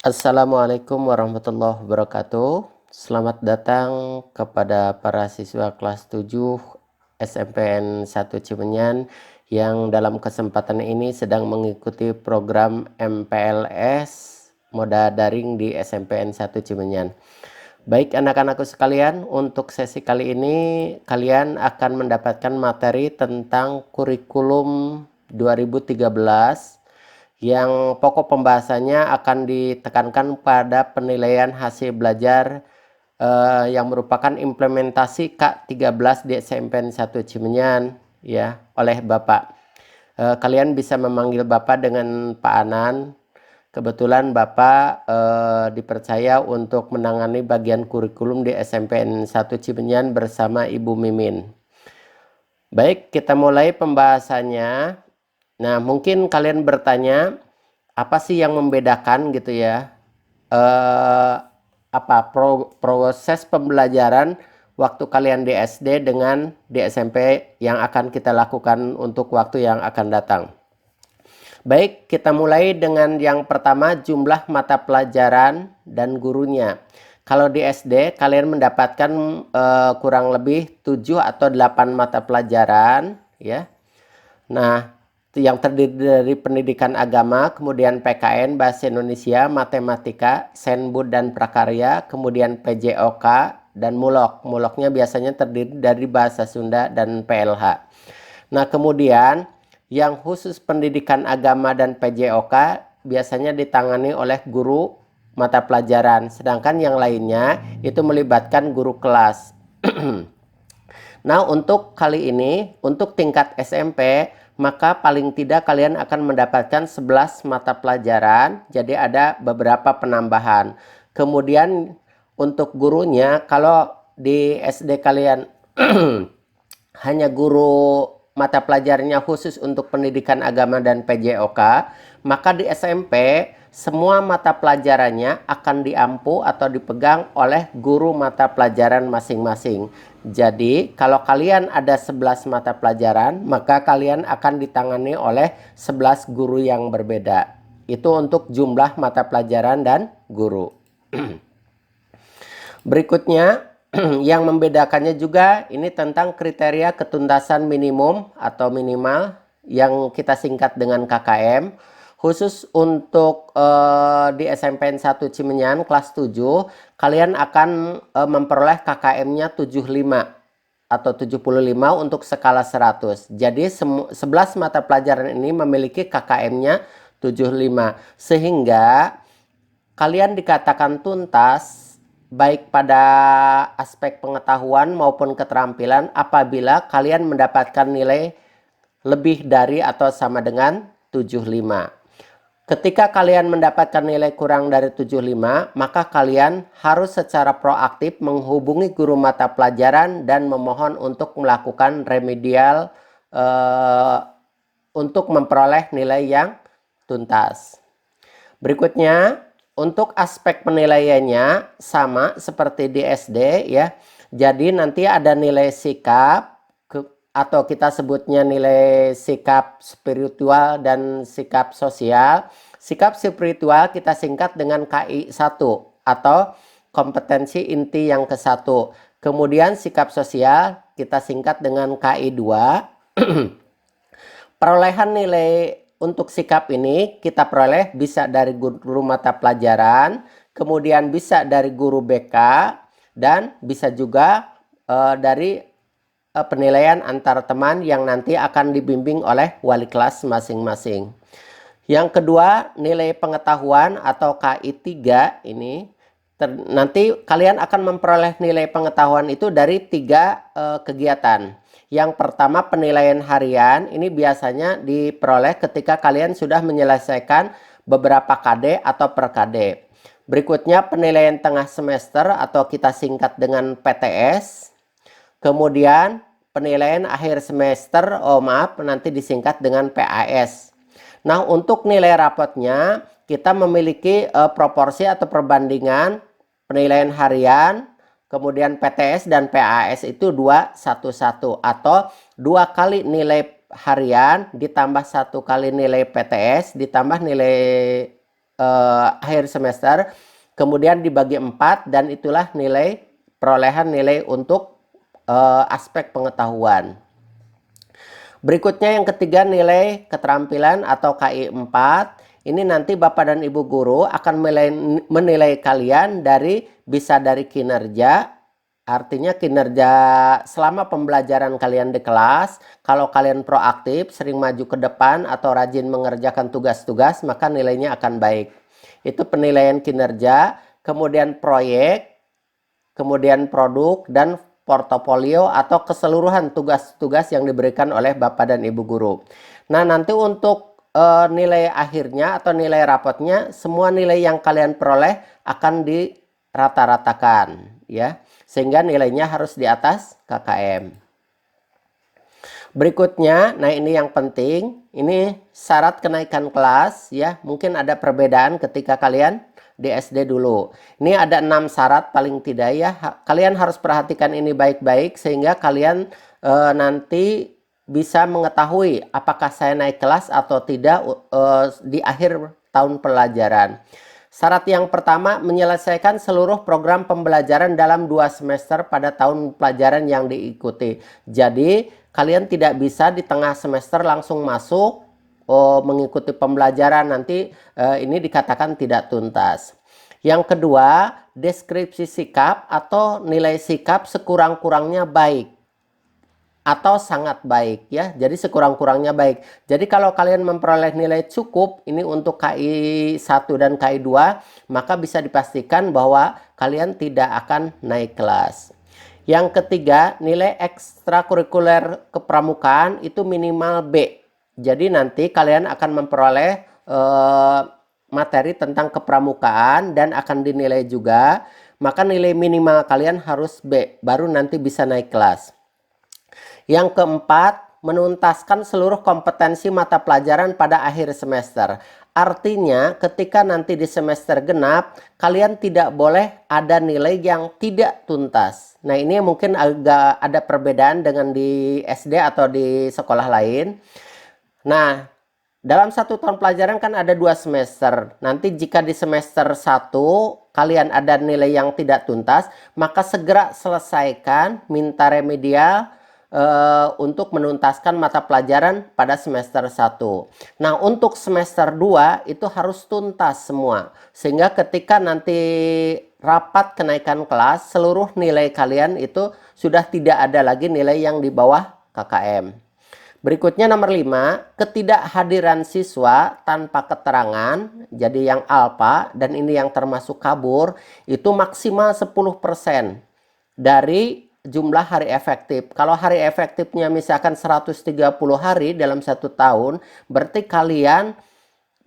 Assalamualaikum warahmatullahi wabarakatuh. Selamat datang kepada para siswa kelas 7 SMPN 1 Cimenyan yang dalam kesempatan ini sedang mengikuti program MPLS Moda Daring di SMPN 1 Cimenyan. Baik anak-anakku sekalian, untuk sesi kali ini kalian akan mendapatkan materi tentang kurikulum 2013 yang pokok pembahasannya akan ditekankan pada penilaian hasil belajar yang merupakan implementasi K13 di SMPN 1 Cimenyan ya oleh Bapak. Kalian bisa memanggil Bapak dengan Pak Anan. Kebetulan Bapak dipercaya untuk menangani bagian kurikulum di SMPN 1 Cimenyan bersama Ibu Mimin. Baik, kita mulai pembahasannya. Nah, mungkin kalian bertanya, apa sih yang membedakan gitu ya? Proses pembelajaran waktu kalian di SD dengan di SMP yang akan kita lakukan untuk waktu yang akan datang. Baik, kita mulai dengan yang pertama, jumlah mata pelajaran dan gurunya. Kalau di SD, kalian mendapatkan kurang lebih 7 atau 8 mata pelajaran ya. Nah, yang terdiri dari pendidikan agama, kemudian PKN, bahasa Indonesia, matematika, senbud dan prakarya, kemudian PJOK, dan mulok. Muloknya biasanya terdiri dari bahasa Sunda dan PLH. Nah, kemudian yang khusus pendidikan agama dan PJOK biasanya ditangani oleh guru mata pelajaran, sedangkan yang lainnya itu melibatkan guru kelas. Nah, untuk kali ini, untuk tingkat SMP, maka paling tidak kalian akan mendapatkan 11 mata pelajaran, jadi ada beberapa penambahan. Kemudian untuk gurunya, kalau di SD kalian hanya guru mata pelajarannya khusus untuk pendidikan agama dan PJOK, maka di SMP semua mata pelajarannya akan diampu atau dipegang oleh guru mata pelajaran masing-masing. Jadi kalau kalian ada 11 mata pelajaran, maka kalian akan ditangani oleh 11 guru yang berbeda. Itu untuk jumlah mata pelajaran dan guru. Berikutnya yang membedakannya juga ini tentang kriteria ketuntasan minimum atau minimal yang kita singkat dengan KKM. Khusus untuk di SMPN 1 Cimenyan kelas 7, kalian akan memperoleh KKM-nya 75 atau 75 untuk skala 100. Jadi 11 mata pelajaran ini memiliki KKM-nya 75. Sehingga kalian dikatakan tuntas baik pada aspek pengetahuan maupun keterampilan apabila kalian mendapatkan nilai lebih dari atau sama dengan 75. Ketika kalian mendapatkan nilai kurang dari 75, maka kalian harus secara proaktif menghubungi guru mata pelajaran dan memohon untuk melakukan remedial untuk memperoleh nilai yang tuntas. Berikutnya, untuk aspek penilaiannya sama seperti di SD ya. Jadi nanti ada nilai sikap atau kita sebutnya nilai sikap spiritual dan sikap sosial. Sikap spiritual kita singkat dengan KI 1 atau kompetensi inti yang ke-1. Kemudian sikap sosial kita singkat dengan KI 2. Perolehan nilai untuk sikap ini kita peroleh bisa dari guru mata pelajaran, kemudian bisa dari guru BK, dan bisa juga dari penilaian antar teman yang nanti akan dibimbing oleh wali kelas masing-masing. Yang kedua, nilai pengetahuan atau KI 3 ini nanti kalian akan memperoleh nilai pengetahuan itu dari 3 kegiatan. Yang pertama, penilaian harian ini biasanya diperoleh ketika kalian sudah menyelesaikan beberapa KD atau per KD. Berikutnya, penilaian tengah semester atau kita singkat dengan PTS. Kemudian penilaian akhir semester, nanti disingkat dengan PAS. Nah, untuk nilai rapotnya kita memiliki proporsi atau perbandingan penilaian harian, kemudian PTS dan PAS itu 2:1 atau 2 kali nilai harian ditambah 1 kali nilai PTS ditambah nilai akhir semester, kemudian dibagi 4 dan itulah nilai perolehan nilai untuk aspek pengetahuan. Berikutnya yang ketiga nilai keterampilan atau KI 4. Ini nanti Bapak dan Ibu guru akan menilai kalian bisa dari kinerja, artinya kinerja selama pembelajaran kalian di kelas. Kalau kalian proaktif, sering maju ke depan atau rajin mengerjakan tugas-tugas, maka nilainya akan baik. Itu penilaian kinerja, kemudian proyek, kemudian produk, dan portofolio atau keseluruhan tugas-tugas yang diberikan oleh Bapak dan Ibu guru. Nah, nanti untuk nilai akhirnya atau nilai rapotnya, semua nilai yang kalian peroleh akan dirata-ratakan, ya, sehingga nilainya harus di atas KKM. Berikutnya, nah ini yang penting, ini syarat kenaikan kelas, ya, mungkin ada perbedaan ketika kalian di SD dulu. Ini ada 6 syarat paling tidak, ya, kalian harus perhatikan ini baik-baik sehingga kalian nanti bisa mengetahui apakah saya naik kelas atau tidak di akhir tahun pelajaran. Syarat yang pertama, menyelesaikan seluruh program pembelajaran dalam 2 semester pada tahun pelajaran yang diikuti. Jadi, kalian tidak bisa di tengah semester langsung masuk mengikuti pembelajaran, nanti ini dikatakan tidak tuntas. Yang kedua, deskripsi sikap atau nilai sikap sekurang-kurangnya baik atau sangat baik, ya. Jadi sekurang-kurangnya baik. Jadi kalau kalian memperoleh nilai cukup ini untuk KI 1 dan KI 2, maka bisa dipastikan bahwa kalian tidak akan naik kelas. Yang ketiga, nilai ekstrakurikuler kepramukaan itu minimal B. Jadi nanti kalian akan memperoleh materi tentang kepramukaan dan akan dinilai juga. Maka nilai minimal kalian harus B, baru nanti bisa naik kelas. Yang keempat, menuntaskan seluruh kompetensi mata pelajaran pada akhir semester. Artinya ketika nanti di semester genap, kalian tidak boleh ada nilai yang tidak tuntas. Nah, ini mungkin agak ada perbedaan dengan di SD atau di sekolah lain. Nah, dalam 1 tahun pelajaran kan ada 2 semester. Nanti jika di semester 1 kalian ada nilai yang tidak tuntas, maka segera selesaikan, minta remedial untuk menuntaskan mata pelajaran pada semester 1. Nah, untuk semester 2 itu harus tuntas semua. Sehingga ketika nanti rapat kenaikan kelas, seluruh nilai kalian itu sudah tidak ada lagi nilai yang di bawah KKM. Berikutnya nomor 5, ketidakhadiran siswa tanpa keterangan, jadi yang alpa, dan ini yang termasuk kabur, itu maksimal 10% dari jumlah hari efektif. Kalau hari efektifnya misalkan 130 hari dalam 1 tahun, berarti kalian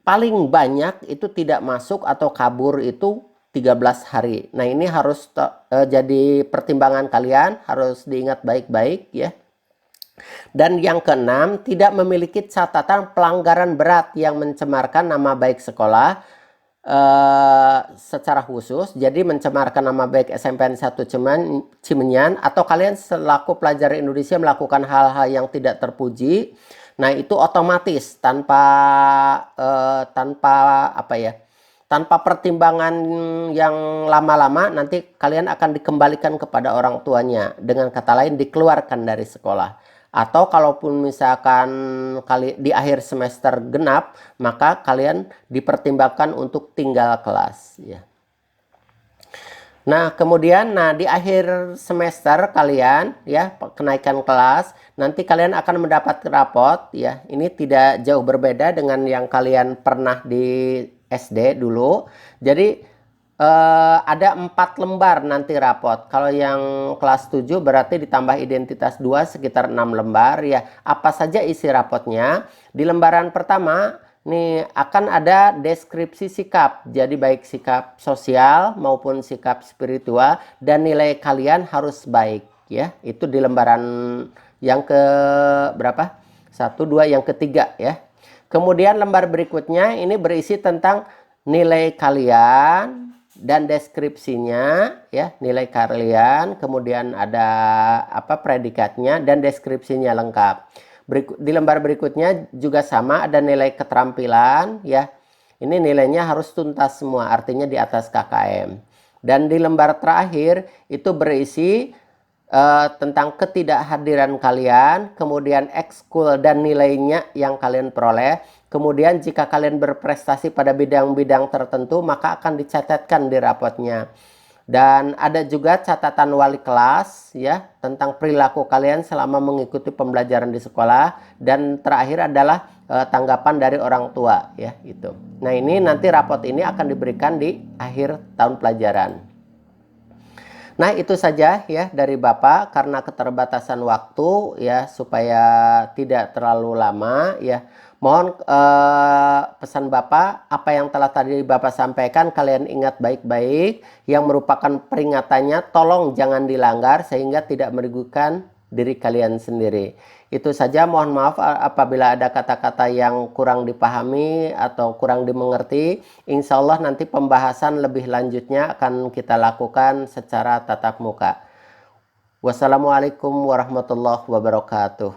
paling banyak itu tidak masuk atau kabur itu 13 hari. Nah, ini harus jadi pertimbangan kalian, harus diingat baik-baik, ya. Dan yang keenam, tidak memiliki catatan pelanggaran berat yang mencemarkan nama baik sekolah secara khusus. Jadi mencemarkan nama baik SMPN 1 Cimenyan, atau kalian selaku pelajar Indonesia melakukan hal-hal yang tidak terpuji. Nah, itu otomatis tanpa tanpa pertimbangan yang lama-lama, nanti kalian akan dikembalikan kepada orang tuanya. Dengan kata lain, dikeluarkan dari sekolah. Atau kalaupun misalkan di akhir semester genap, maka kalian dipertimbangkan untuk tinggal kelas, ya. Nah, kemudian di akhir semester kalian, ya, kenaikan kelas, nanti kalian akan mendapat rapot, ya. Ini tidak jauh berbeda dengan yang kalian pernah di SD dulu. Jadi ada 4 lembar nanti rapot. Kalau yang kelas 7 berarti ditambah identitas 2 sekitar 6 lembar, ya. Apa saja isi rapotnya? Di lembaran pertama nih akan ada deskripsi sikap. Jadi baik sikap sosial maupun sikap spiritual, dan nilai kalian harus baik, ya. Itu di lembaran yang ke berapa? 1, 2, yang ketiga, ya. Kemudian lembar berikutnya ini berisi tentang nilai kalian dan deskripsinya, ya, nilai kalian, kemudian ada predikatnya dan deskripsinya lengkap. Di lembar berikutnya juga sama, ada nilai keterampilan, ya. Ini nilainya harus tuntas semua, artinya di atas KKM. Dan di lembar terakhir itu berisi tentang ketidakhadiran kalian, kemudian ekskul dan nilainya yang kalian peroleh. Kemudian jika kalian berprestasi pada bidang-bidang tertentu, maka akan dicatatkan di rapotnya. Dan ada juga catatan wali kelas ya tentang perilaku kalian selama mengikuti pembelajaran di sekolah, dan terakhir adalah tanggapan dari orang tua ya itu. Nah, ini nanti rapot ini akan diberikan di akhir tahun pelajaran. Nah, itu saja ya dari Bapak, karena keterbatasan waktu ya, supaya tidak terlalu lama ya. Mohon pesan Bapak, apa yang telah tadi Bapak sampaikan kalian ingat baik-baik, yang merupakan peringatannya tolong jangan dilanggar sehingga tidak merugikan diri kalian sendiri. Itu saja, mohon maaf apabila ada kata-kata yang kurang dipahami atau kurang dimengerti. Insya Allah nanti pembahasan lebih lanjutnya akan kita lakukan secara tatap muka. Wassalamualaikum warahmatullahi wabarakatuh.